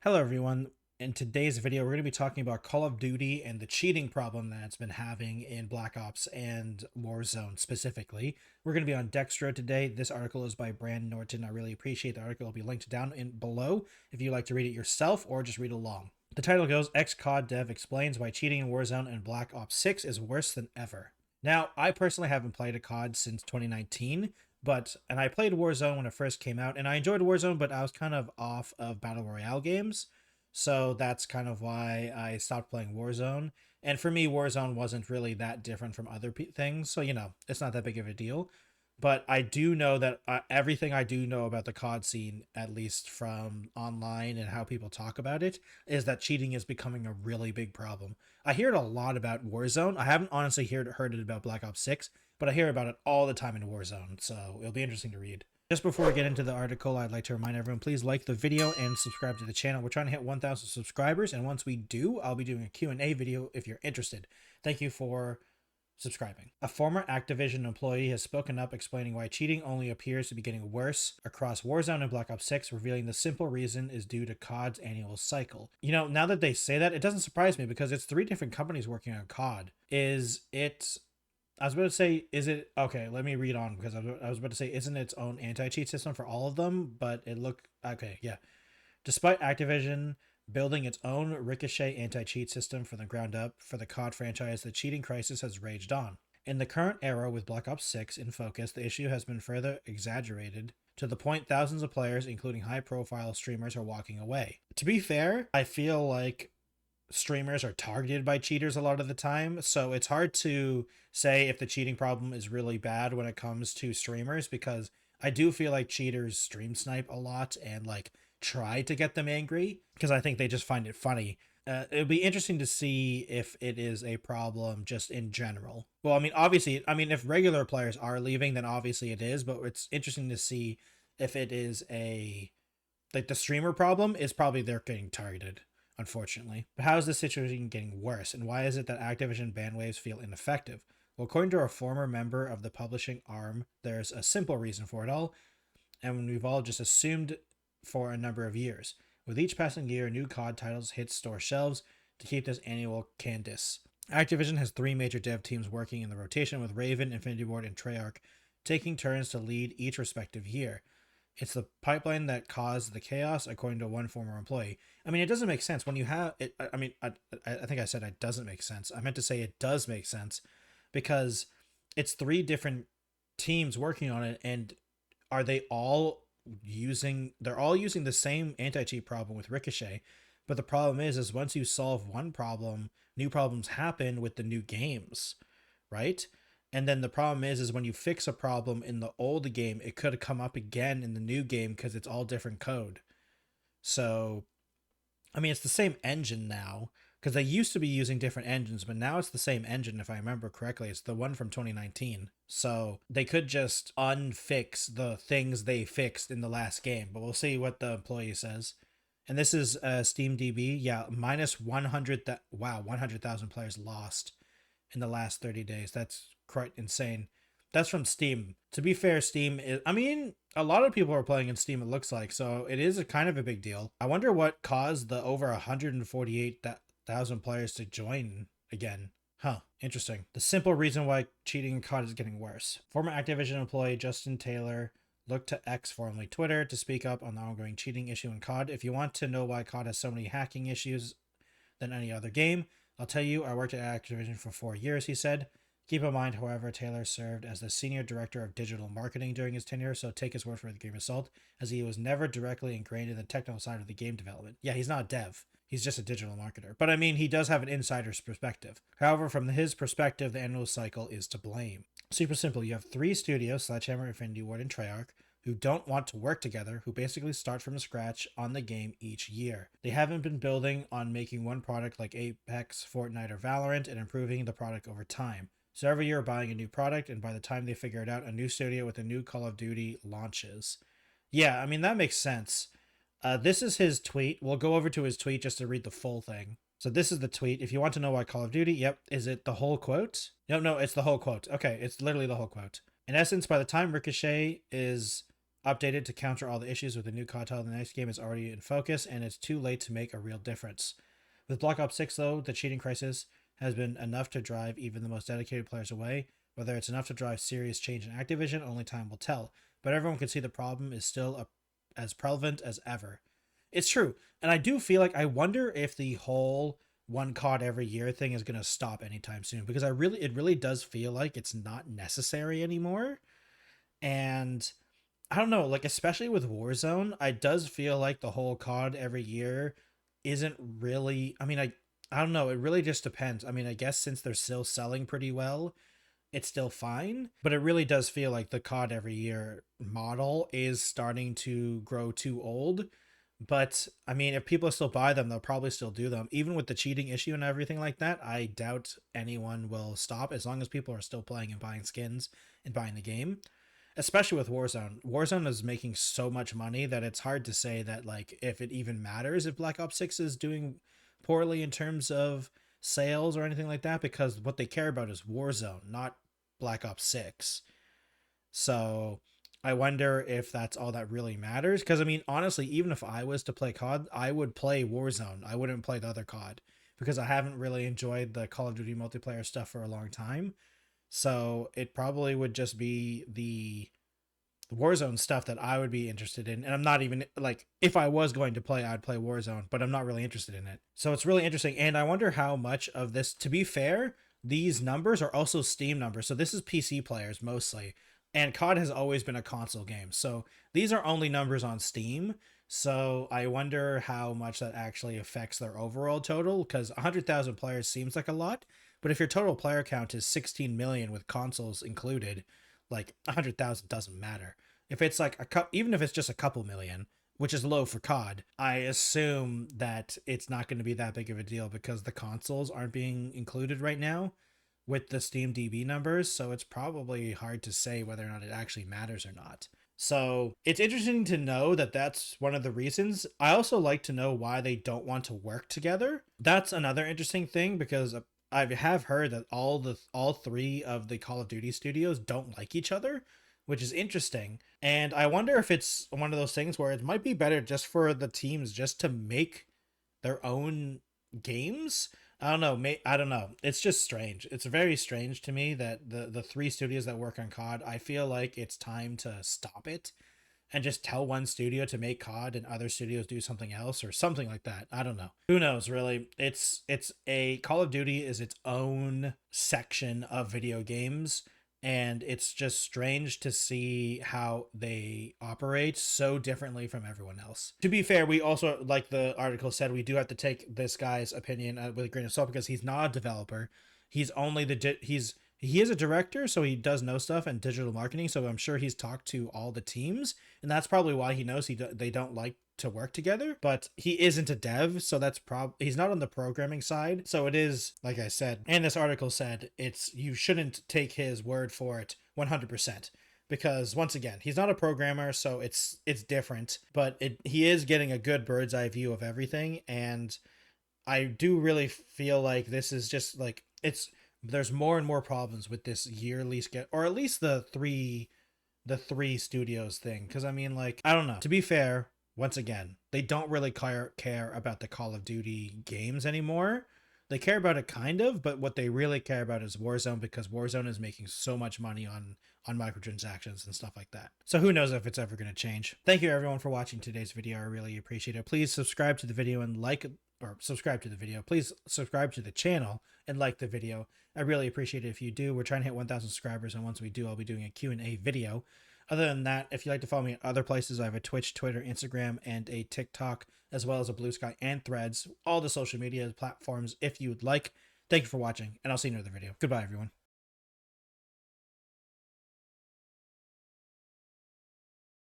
Hello everyone. In today's video, we're going to be talking about Call of Duty and the cheating problem that it's been having in Black Ops and Warzone specifically. We're going to be on Dextro today. This article is by Brand Norton. I really appreciate the article. It'll be linked down below if you'd like to read it yourself or just read along. The title goes, Ex-COD dev explains why cheating in Warzone and Black Ops 6 is worse than ever. Now, I personally haven't played a COD since 2019, and I played Warzone when it first came out, and I enjoyed Warzone, but I was kind of off of Battle Royale games, so that's kind of why I stopped playing Warzone. And for me, Warzone wasn't really that different from other things, so, it's not that big of a deal. But I do know that everything I do know about the COD scene, at least from online and how people talk about it, is that cheating is becoming a really big problem. I hear it a lot about Warzone. I haven't honestly heard it about Black Ops 6, but I hear about it all the time in Warzone, so it'll be interesting to read. Just before we get into the article, I'd like to remind everyone, please like the video and subscribe to the channel. We're trying to hit 1,000 subscribers, and once we do, I'll be doing a Q&A video if you're interested. Thank you for subscribing. A former Activision employee has spoken up explaining why cheating only appears to be getting worse across Warzone and Black Ops 6, revealing the simple reason is due to COD's annual cycle. Now that they say that, it doesn't surprise me because it's 3 different companies working on COD. Okay, let me read on because I was about to say, isn't its own anti-cheat system for all of them? But okay, yeah. Despite Activision building its own Ricochet anti-cheat system from the ground up for the COD franchise, the cheating crisis has raged on. In the current era with Black Ops 6 in focus, the issue has been further exaggerated to the point thousands of players, including high-profile streamers, are walking away. To be fair, I feel like streamers are targeted by cheaters a lot of the time, so it's hard to say if the cheating problem is really bad when it comes to streamers, because I do feel like cheaters stream snipe a lot and try to get them angry because I think they just find it funny. It'll be interesting to see if it is a problem just in general. Well, obviously, if regular players are leaving, then obviously it is, but it's interesting to see if it is the streamer problem is probably they're getting targeted, unfortunately. But how is this situation getting worse, and why is it that Activision ban waves feel ineffective? Well, according to a former member of the publishing arm, there's a simple reason for it all, and we've all just assumed for a number of years. With each passing year, new COD titles hit store shelves to keep this annual cadence. Activision has 3 major dev teams working in the rotation, with Raven, infinityward, and treyarch taking turns to lead each respective year. It's the pipeline that caused the chaos, according to one former employee. It doesn't make sense when you have it. I think I said it doesn't make sense. I meant to say it does make sense because it's 3 different teams working on it, and are they all they're all using the same anti-cheat problem with Ricochet, but the problem is once you solve one problem, new problems happen with the new games, right? And then the problem is when you fix a problem in the old game, it could come up again in the new game because it's all different code. So it's the same engine now, because they used to be using different engines, but now it's the same engine, if I remember correctly. It's the one from 2019. So they could just unfix the things they fixed in the last game, but we'll see what the employee says. And this is SteamDB. Yeah, minus 100,000 players lost in the last 30 days. That's quite insane. That's from Steam. To be fair, Steam is, a lot of people are playing in Steam, it looks like, so it is kind of a big deal. I wonder what caused the over 148,000 players to join again. Huh, interesting. The simple reason why cheating in COD is getting worse. Former Activision employee Justin Taylor looked to X, formerly Twitter, to speak up on the ongoing cheating issue in COD. If you want to know why COD has so many hacking issues than any other game, I'll tell you, I worked at Activision for 4 years, he said. Keep in mind, however, Taylor served as the senior director of digital marketing during his tenure, so take his word for the game of salt, as he was never directly ingrained in the technical side of the game development. Yeah, he's not a dev. He's just a digital marketer. But he does have an insider's perspective. However, from his perspective, the annual cycle is to blame. Super simple. You have 3 studios, Sledgehammer, infinityward, and treyarch, who don't want to work together, who basically start from scratch on the game each year. They haven't been building on making one product like Apex, Fortnite, or Valorant and improving the product over time. So every year buying a new product, and by the time they figure it out, a new studio with a new Call of Duty launches. Yeah, that makes sense. This is his tweet. We'll go over to his tweet just to read the full thing. So this is the tweet. If you want to know why Call of Duty, yep. Is it the whole quote? No, it's the whole quote. Okay, it's literally the whole quote. In essence, by the time Ricochet is updated to counter all the issues with the new COD title. The next game is already in focus, and it's too late to make a real difference. With Black Ops 6, though, the cheating crisis has been enough to drive even the most dedicated players away. Whether it's enough to drive serious change in Activision, only time will tell. But everyone can see the problem is still as prevalent as ever. It's true. And I do feel like I wonder if the whole one COD every year thing is going to stop anytime soon, because it really does feel like it's not necessary anymore. And I don't know, like, especially with Warzone, it does feel like the whole COD every year isn't really, I mean, I don't know, it really just depends. I mean, I guess since they're still selling pretty well, it's still fine, but it really does feel like the COD every year model is starting to grow too old. But I mean, if people still buy them, they'll probably still do them. Even with the cheating issue and everything like that, I doubt anyone will stop as long as people are still playing and buying skins and buying the game. Especially with Warzone. Warzone is making so much money that it's hard to say that, like, if it even matters if Black Ops 6 is doing poorly in terms of sales or anything like that, because what they care about is Warzone, not Black Ops 6. So I wonder if that's all that really matters. Because, I mean, honestly, even if I was to play COD, I would play Warzone. I wouldn't play the other COD because I haven't really enjoyed the Call of Duty multiplayer stuff for a long time. So it probably would just be the Warzone stuff that I would be interested in. And I'm not even, like, if I was going to play, I'd play Warzone, but I'm not really interested in it. So it's really interesting. And I wonder how much of this, to be fair, these numbers are also Steam numbers. So this is PC players mostly. And COD has always been a console game. So these are only numbers on Steam. So I wonder how much that actually affects their overall total, because 100,000 players seems like a lot. But if your total player count is 16 million with consoles included, like 100,000 doesn't matter. If it's like even if it's just a couple million, which is low for COD, I assume that it's not going to be that big of a deal because the consoles aren't being included right now with the Steam DB numbers, so it's probably hard to say whether or not it actually matters or not. So it's interesting to know that that's one of the reasons. I also like to know why they don't want to work together. That's another interesting thing, because I have heard that all three of the Call of Duty studios don't like each other, which is interesting. And I wonder if it's one of those things where it might be better just for the teams just to make their own games. I don't know. I don't know. It's just strange. It's very strange to me that the three studios that work on COD, I feel like it's time to stop it and just tell one studio to make COD and other studios do something else or something like that. I don't know. Who knows, really? It's a Call of Duty is its own section of video games, and it's just strange to see how they operate so differently from everyone else. To be fair, we also, like the article said, we do have to take this guy's opinion with a grain of salt because he's not a developer. He's only he is a director, so he does know stuff and digital marketing, so I'm sure he's talked to all the teams, and that's probably why he knows they don't like to work together. But he isn't a dev, so that's he's not on the programming side. So it is, like I said, and this article said, you shouldn't take his word for it 100%, because once again, he's not a programmer, so it's different, but he is getting a good bird's eye view of everything. And I do really feel like this is just like, there's more and more problems with this yearly schedule, or at least the three studios thing. Because I mean, like, I don't know. To be fair, once again, they don't really care about the Call of Duty games anymore. They care about it kind of, but what they really care about is Warzone, because Warzone is making so much money on microtransactions and stuff like that. So who knows if it's ever going to change. Thank you everyone for watching today's video. I really appreciate it. Please subscribe to the video and subscribe to the video. Please subscribe to the channel and like the video. I really appreciate it if you do. We're trying to hit 1,000 subscribers, and once we do, I'll be doing a Q&A video. Other than that, if you'd like to follow me at other places, I have a Twitch, Twitter, Instagram, and a TikTok, as well as a Blue Sky and Threads, all the social media platforms if you would like. Thank you for watching, and I'll see you in another video. Goodbye, everyone.